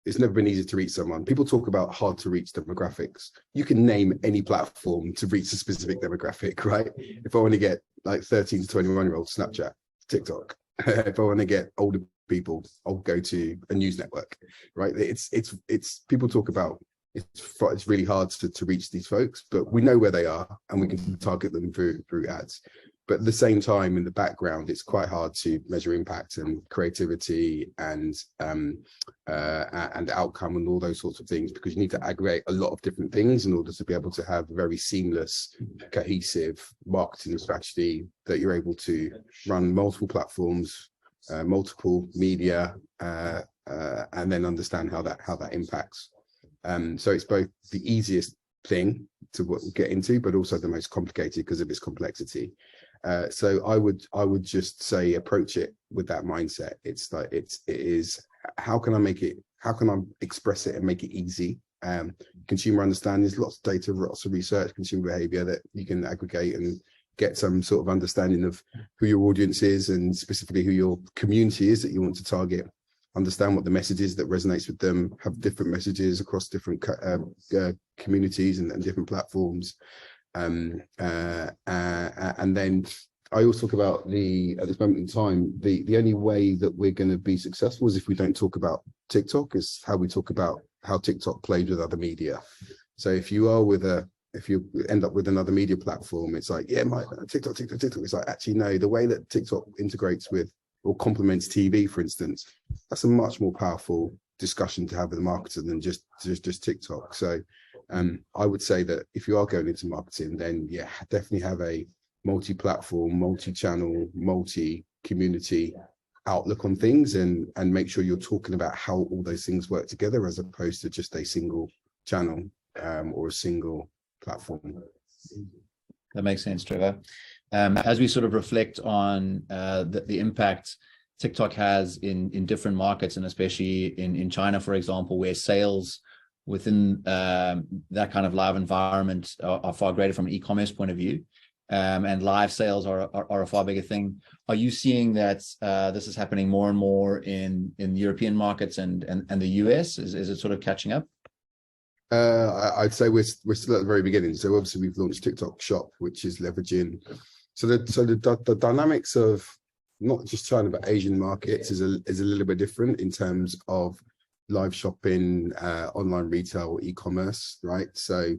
it's never been easy to reach someone. People talk about hard to reach demographics. You can name any platform to reach a specific demographic, right? If I want to get like 13 to 21-year-olds, Snapchat, TikTok. If I want to get older people, I'll go to a news network, right? It's people talk about it's really hard to reach these folks, but we know where they are and we can target them through ads. But at the same time, in the background, it's quite hard to measure impact and creativity and outcome and all those sorts of things, because you need to aggregate a lot of different things in order to be able to have a very seamless, cohesive marketing strategy that you're able to run multiple platforms, multiple media, and then understand how that impacts. So it's both the easiest thing to get into, but also the most complicated because of its complexity. So I would just say approach it with that mindset. It's like it is how can I express it and make it easy? Consumer understanding, there's lots of data, lots of research, consumer behavior that you can aggregate and get some sort of understanding of who your audience is and specifically who your community is that you want to target. Understand what the message is that resonates with them, have different messages across different communities and different platforms. And then I always talk about at this moment in time, the only way that we're going to be successful is if we don't talk about TikTok, is how we talk about how TikTok plays with other media. So if you end up with another media platform, it's like, yeah, my TikTok. It's like, actually, no, the way that TikTok integrates with or complements TV, for instance, that's a much more powerful discussion to have with a marketer than just TikTok. So I would say that if you are going into marketing, then yeah, definitely have a multi-platform, multi-channel, multi-community outlook on things, and make sure you're talking about how all those things work together as opposed to just a single channel or a single platform.
That makes sense, Trevor. As we sort of reflect on the impact TikTok has in different markets, and especially in China, for example, where sales within that kind of live environment are far greater from an e-commerce point of view, and live sales are a far bigger thing. Are you seeing that this is happening more and more in European markets and the US? Is it sort of catching up?
I'd say we're still at the very beginning. So obviously we've launched TikTok Shop, which is leveraging. So the dynamics of not just China but Asian markets is a little bit different in terms of live shopping, online retail, e-commerce, right? So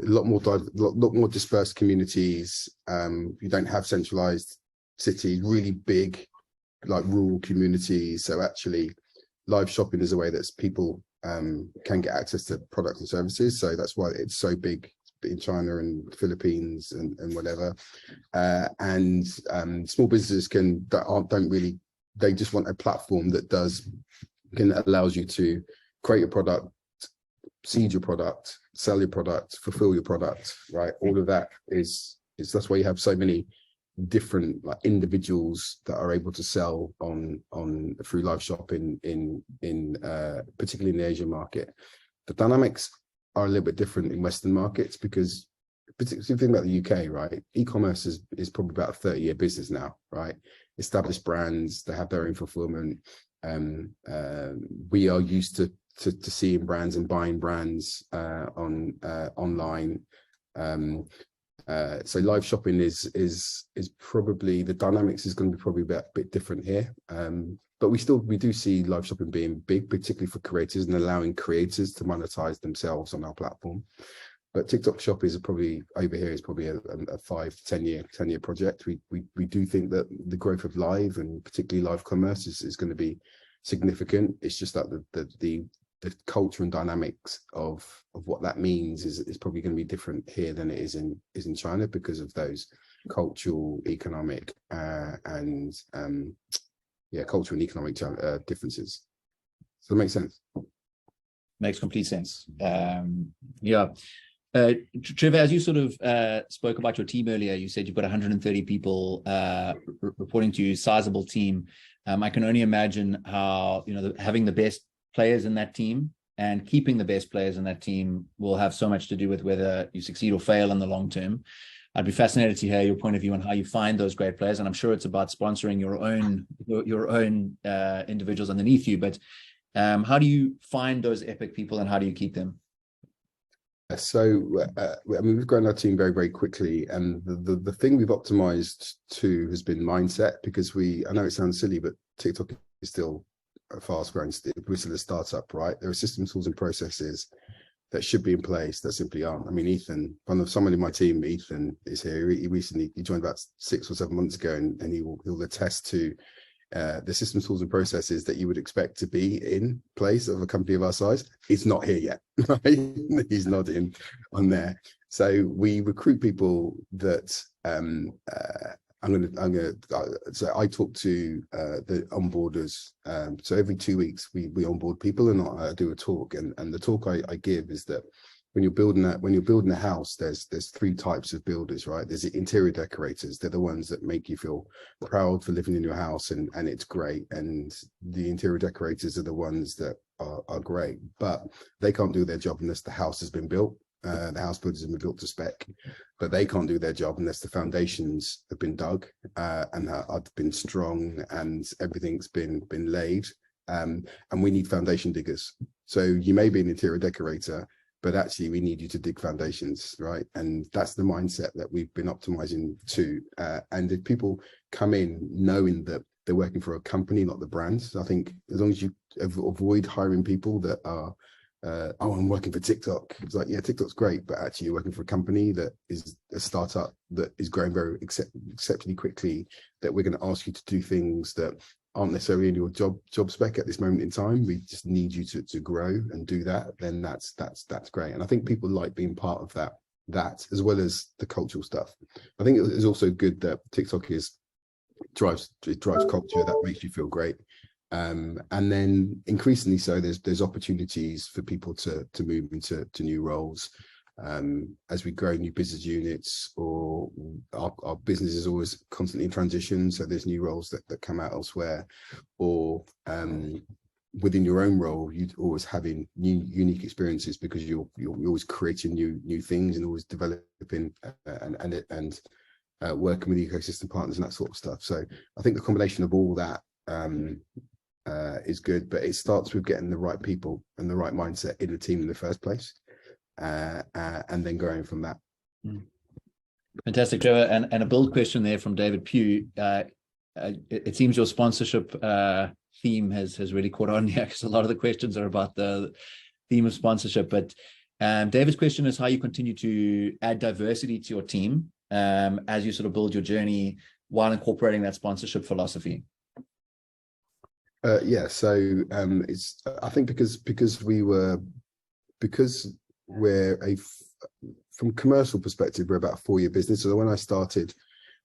a lot more dispersed communities. You don't have centralized cities, really big like rural communities. So actually, live shopping is a way that people can get access to products and services. So that's why it's so big in China and the Philippines and whatever. And small businesses they just want a platform that allows you to create a product, seed your product, sell your product, fulfill your product, right? All of that that's why you have so many different like individuals that are able to sell on through live shopping in particularly in the Asian market. The dynamics are a little bit different in Western markets because, particularly if you think about the UK, right? E-commerce is probably about a 30-year business now, right? Established brands, they have their own fulfillment. We are used to seeing brands and buying brands online. So live shopping is probably, the dynamics is going to be probably a bit different here. But we do see live shopping being big, particularly for creators and allowing creators to monetize themselves on our platform. But TikTok Shop is probably a 5 to 10 year project. We do think that the growth of live and particularly live commerce is going to be significant. It's just that the culture and dynamics of what that means is probably going to be different here than it is in China because of those cultural, economic, and differences. So that makes sense.
Makes complete sense. Trevor, as you sort of spoke about your team earlier, you said you've got 130 people reporting to you, sizable team. I can only imagine how having the best players in that team and keeping the best players in that team will have so much to do with whether you succeed or fail in the long term. I'd be fascinated to hear your point of view on how you find those great players, and I'm sure it's about sponsoring your own individuals underneath you. But how do you find those epic people, and how do you keep them?
So, I mean, we've grown our team very, very quickly, and the thing we've optimized to has been mindset, because I know it sounds silly, but TikTok is still a fast-growing, we're still a startup, right? There are systems, tools, and processes that should be in place that simply aren't. I mean, Ethan, someone in my team, Ethan is here. He joined about 6 or 7 months ago, and he'll attest to the systems, tools, and processes that you would expect to be in place of a company of our size. It's not here yet. Right? He's not on there. So we recruit people that so I talk to the onboarders. So every 2 weeks we onboard people, and I do a talk. And the talk I give is that when you're building a house, there's 3 types of builders, right? There's the interior decorators. They're the ones that make you feel proud for living in your house, and it's great. And the interior decorators are the ones that are great, but they can't do their job unless the house has been built. The house builders have been built to spec, but they can't do their job unless the foundations have been dug and have been strong, and everything's been laid. And we need foundation diggers. So you may be an interior decorator, but actually we need you to dig foundations, right? And that's the mindset that we've been optimizing to. And if people come in knowing that they're working for a company, not the brands, I think as long as you avoid hiring people that are, I'm working for TikTok. It's like, yeah, TikTok's great, but actually you're working for a company that is a startup that is growing very exceptionally quickly, that we're going to ask you to do things that aren't necessarily in your job spec at this moment in time. We just need you to grow and do that. Then that's great. And I think people like being part of that as well as the cultural stuff. I think it's also good that TikTok drives culture that makes you feel great. And then increasingly so, there's opportunities for people to move into new roles as we grow new business units, or our business is always constantly in transition. So there's new roles that come out elsewhere, or within your own role, you're always having new unique experiences, because you're always creating new things and always developing and working with ecosystem partners and that sort of stuff. So I think the combination of all that is good, but it starts with getting the right people and the right mindset in the team in the first place, and then going from that.
Fantastic, Trevor. And a build question there from David Pugh. It seems your sponsorship theme has really caught on here, because a lot of the questions are about the theme of sponsorship. But David's question is how you continue to add diversity to your team as you sort of build your journey while incorporating that sponsorship philosophy.
Yeah, so it's, I think because we're from commercial perspective, we're about a 4-year business. So when I started,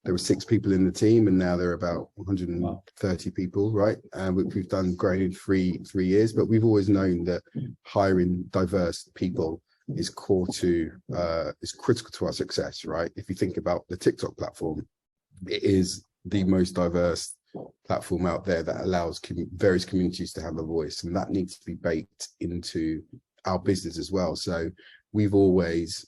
there were 6 people in the team, and now there are about 130 people, right? And we've done growing in three years, but we've always known that hiring diverse people is is critical to our success, right? If you think about the TikTok platform, it is the most diverse platform out there that allows various communities to have a voice, and that needs to be baked into our business as well. So I've always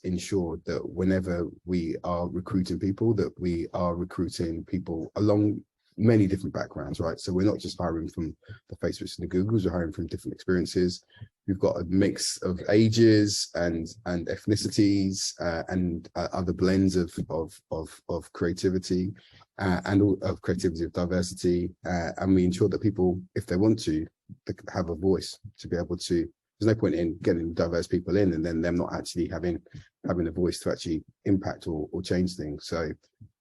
ensured that whenever we are recruiting people, that we are recruiting people along many different backgrounds, right? So we're not just hiring from the Facebooks and the Googles, we're hiring from different experiences. We've got a mix of ages and ethnicities and other blends of creativity and of creativity, of diversity, and we ensure that people, if they want to, they have a voice to be able to. There's no point in getting diverse people in and then them not actually having a voice to actually impact or change things. So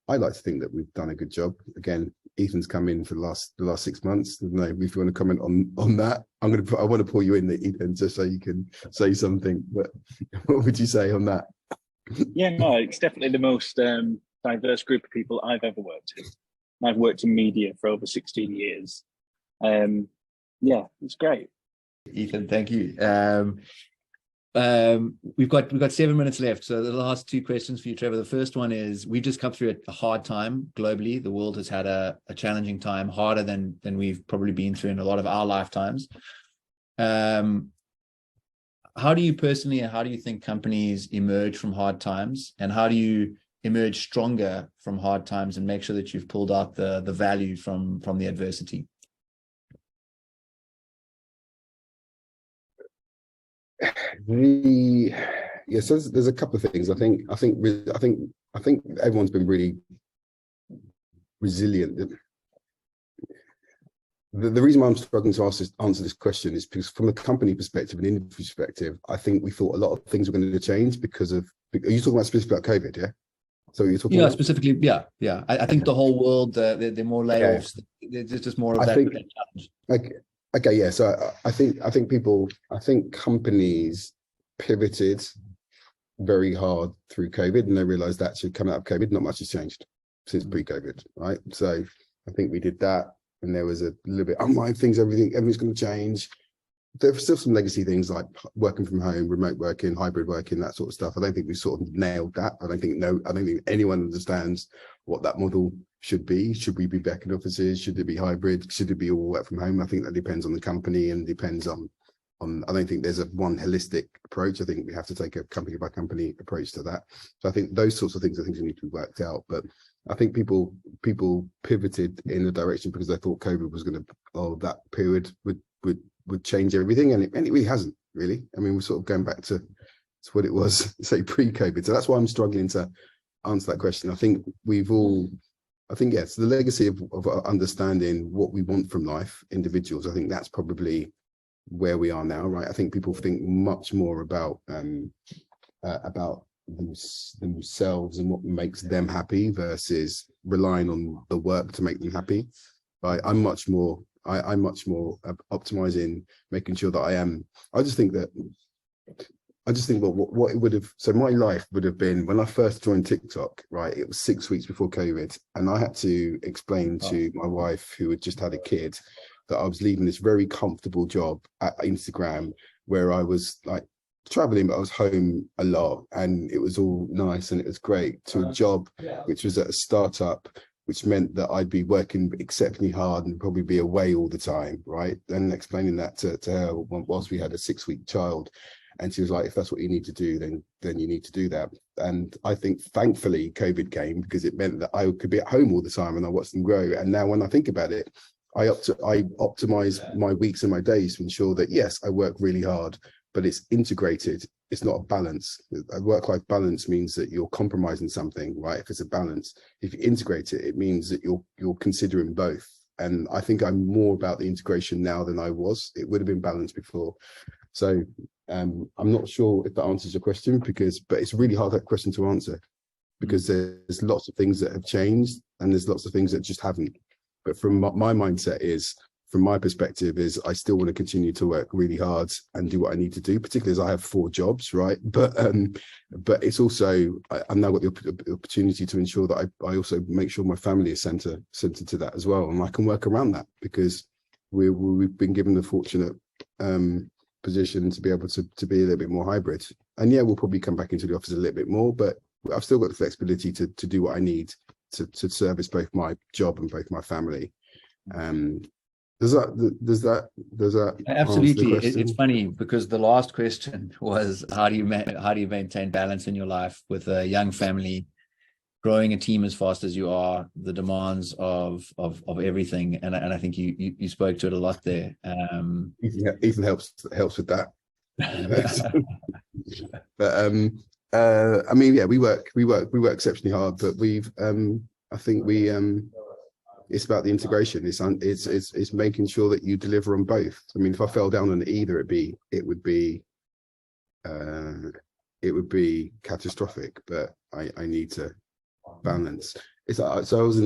I like to think that we've done a good job. Again, Ethan's come in for the last 6 months. No, if you want to comment on that, I want to pull you in, Ethan, just so you can say something. But what would you say on that?
Yeah, no, it's definitely the most diverse group of people I've ever worked with. I've worked in media for over 16 years. Yeah, it's great.
Ethan, thank you. We've got 7 minutes left, so the last 2 questions for you, Trevor. The first one is, we've just come through a hard time globally. The world has had a challenging time, harder than we've probably been through in a lot of our lifetimes. How do you personally, and how do you think companies emerge from hard times, and how do you emerge stronger from hard times and make sure that you've pulled out the value from the adversity?
So there's a couple of things. I think everyone's been really resilient. The reason why I'm struggling to answer this question is because from a company perspective, an industry perspective, I think we thought a lot of things were going to change because of, are you talking about specifically about COVID, yeah? So you're talking about?
Specifically, yeah. I think the whole world, there are more layoffs, there's just more of that challenge.
Okay, yeah. So I think companies pivoted very hard through COVID, and they realized that should come out of COVID, not much has changed since pre-COVID, right? So I think we did that, and there was a little bit, everything's going to change. There are still some legacy things like working from home, remote working, hybrid working, that sort of stuff. I don't think we sort of nailed that. I don't think anyone understands what that model should be. Should we be back in offices? Should it be hybrid? Should it be all work from home? I think that depends on the company and depends on I don't think there's a one holistic approach. I think we have to take a company by company approach to that. So I think those sorts of things need to be worked out. But I think people pivoted in a direction because they thought COVID was going to, that period would change everything, and it really hasn't really. I mean, we're sort of going back to what it was, say, pre-COVID. So that's why I'm struggling to answer that question. I think yes, the legacy of understanding what we want from life, individuals, I think that's probably where we are now, right? I think people think much more about themselves and what makes them happy versus relying on the work to make them happy. Right? I'm much more optimizing, making sure that I just think what it would have, so my life would have been, when I first joined TikTok, right, it was 6 weeks before COVID, and I had to explain to my wife, who had just had a kid, that I was leaving this very comfortable job at Instagram where I was like traveling, but I was home a lot and it was all nice and it was great, to a job which was at a startup, which meant that I'd be working exceptionally hard and probably be away all the time, right? And explaining that to her whilst we had a 6-week child. And she was like, if that's what you need to do, then you need to do that. And I think thankfully COVID came, because it meant that I could be at home all the time and I watched them grow. And now when I think about it, I optimize my weeks and my days to ensure that, yes, I work really hard, but it's integrated. It's not a balance. A work-life balance means that you're compromising something, right? If it's a balance, if you integrate it, it means that you're considering both. And I think I'm more about the integration now than I was. It would have been balanced before. So I'm not sure if that answers your question, but it's really hard, that question to answer, because there's lots of things that have changed and there's lots of things that just haven't. But from my mindset is, from my perspective, is I still want to continue to work really hard and do what I need to do, particularly as I have 4 jobs, right? But it's also, I've now got the opportunity to ensure that I also make sure my family is centered to that as well, and I can work around that, because we've been given the fortunate position to be able to be a little bit more hybrid. And yeah, we'll probably come back into the office a little bit more, but I've still got the flexibility to do what I need to service both my job and both my family. Does that
absolutely? It's funny because the last question was, how do you maintain balance in your life with a young family, growing a team as fast as you are, the demands of everything, and I think you spoke to it a lot there.
Ethan helps with that. But I mean, yeah, we work exceptionally hard, but I think it's about the integration. It's making sure that you deliver on both. I mean, if I fell down on either, it would be catastrophic. But I need to balance. So I was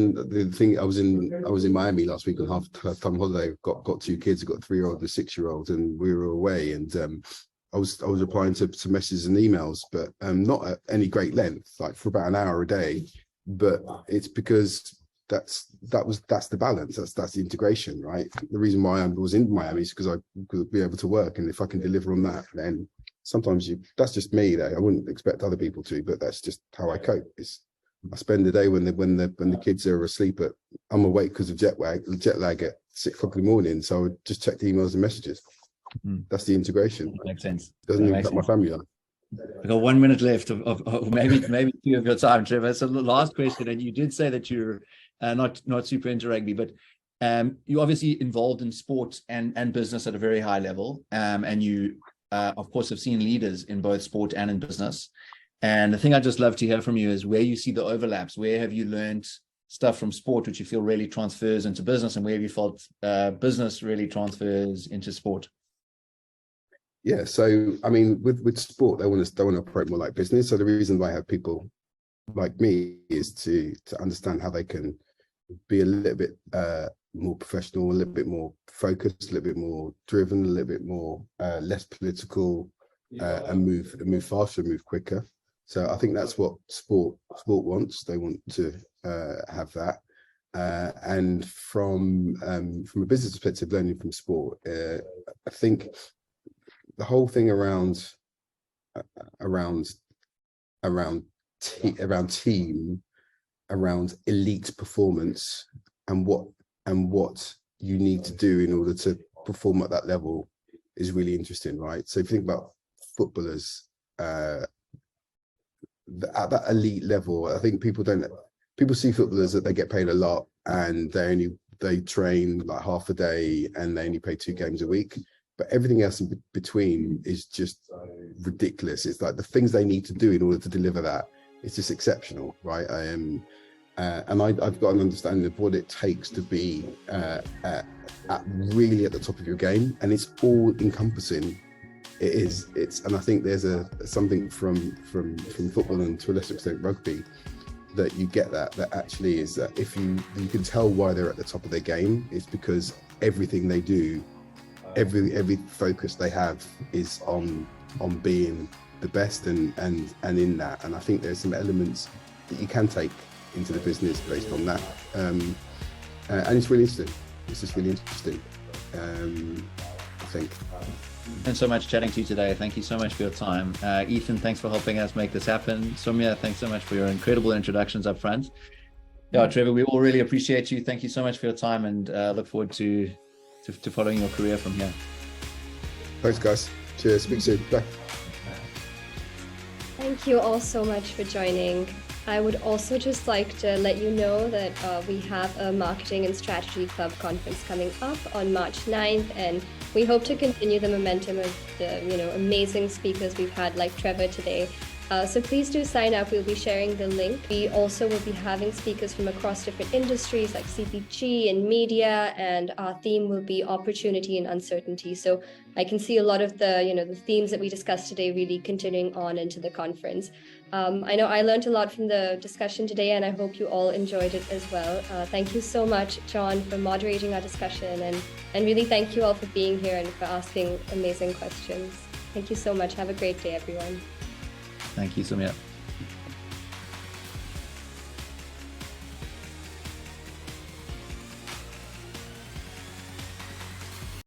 in Miami last week on half-time holiday. Got 2 kids. I've got a 3-year-old and a 6-year-old, and we were away. And I was replying to messages and emails, but not at any great length, like for about an hour a day. But it's because that's the balance. That's the integration, right? The reason why I was in Miami is because I could be able to work, and if I can deliver on that, then sometimes that's just me. Though I wouldn't expect other people to, but that's just how I cope. I spend the day when the kids are asleep, I'm awake because of jet lag at 6 o'clock in the morning. So I would just check the emails and messages. That's the integration.
Makes sense.
Doesn't even cut my family life.
I've got 1 minute left of maybe 2 of your time, Trevor. So the last question, and you did say that you're not super into rugby, but you're obviously involved in sport and business at a very high level, and you of course have seen leaders in both sport and in business. And the thing I'd just love to hear from you is where you see the overlaps. Where have you learned stuff from sport which you feel really transfers into business, and where have you felt business really transfers into sport?
Yeah, so I mean, with sport, they want to operate more like business. So the reason why I have people like me is to understand how they can be a little bit more professional, a little bit more focused, a little bit more driven, a little bit more less political, and move faster, move quicker. So I think that's what sport wants. They want to have that. And from a business perspective, learning from sport, I think the whole thing around team, around elite performance, and what you need to do in order to perform at that level is really interesting, right? So if you think about footballers at that elite level, I think people see footballers that they get paid a lot and they train like half a day and they only play 2 games a week. But everything else in between is just ridiculous. It's like the things they need to do in order to deliver that. It's just exceptional, right? And I've got an understanding of what it takes to be really at the top of your game, and it's all encompassing. And I think there's something from football and to a lesser extent rugby that you get that actually is that if you can tell why they're at the top of their game, it's because everything they do, every focus they have is on being the best and in that. And I think there's some elements that you can take into the business based on that, and it's really interesting. It's just really interesting, I think.
Thanks so much chatting to you today. Thank you so much for your time. Ethan, thanks for helping us make this happen. Soumya, thanks so much for your incredible introductions up front. Yeah, Trevor, we all really appreciate you. Thank you so much for your time, and look forward to following your career from here.
Thanks, guys. Cheers. Speak soon. Bye.
Thank you all so much for joining. I would also just like to let you know that we have a Marketing and Strategy Club conference coming up on March 9th, and we hope to continue the momentum of the amazing speakers we've had like Trevor today. So please do sign up. We'll be sharing the link. We also will be having speakers from across different industries like CPG and media, and our theme will be opportunity and uncertainty. So I can see a lot of the themes that we discussed today really continuing on into the conference. I know I learned a lot from the discussion today, and I hope you all enjoyed it as well. Thank you so much, Jon, for moderating our discussion, and really thank you all for being here and for asking amazing questions. Thank you so much. Have a great day, everyone.
Thank you, Soumya.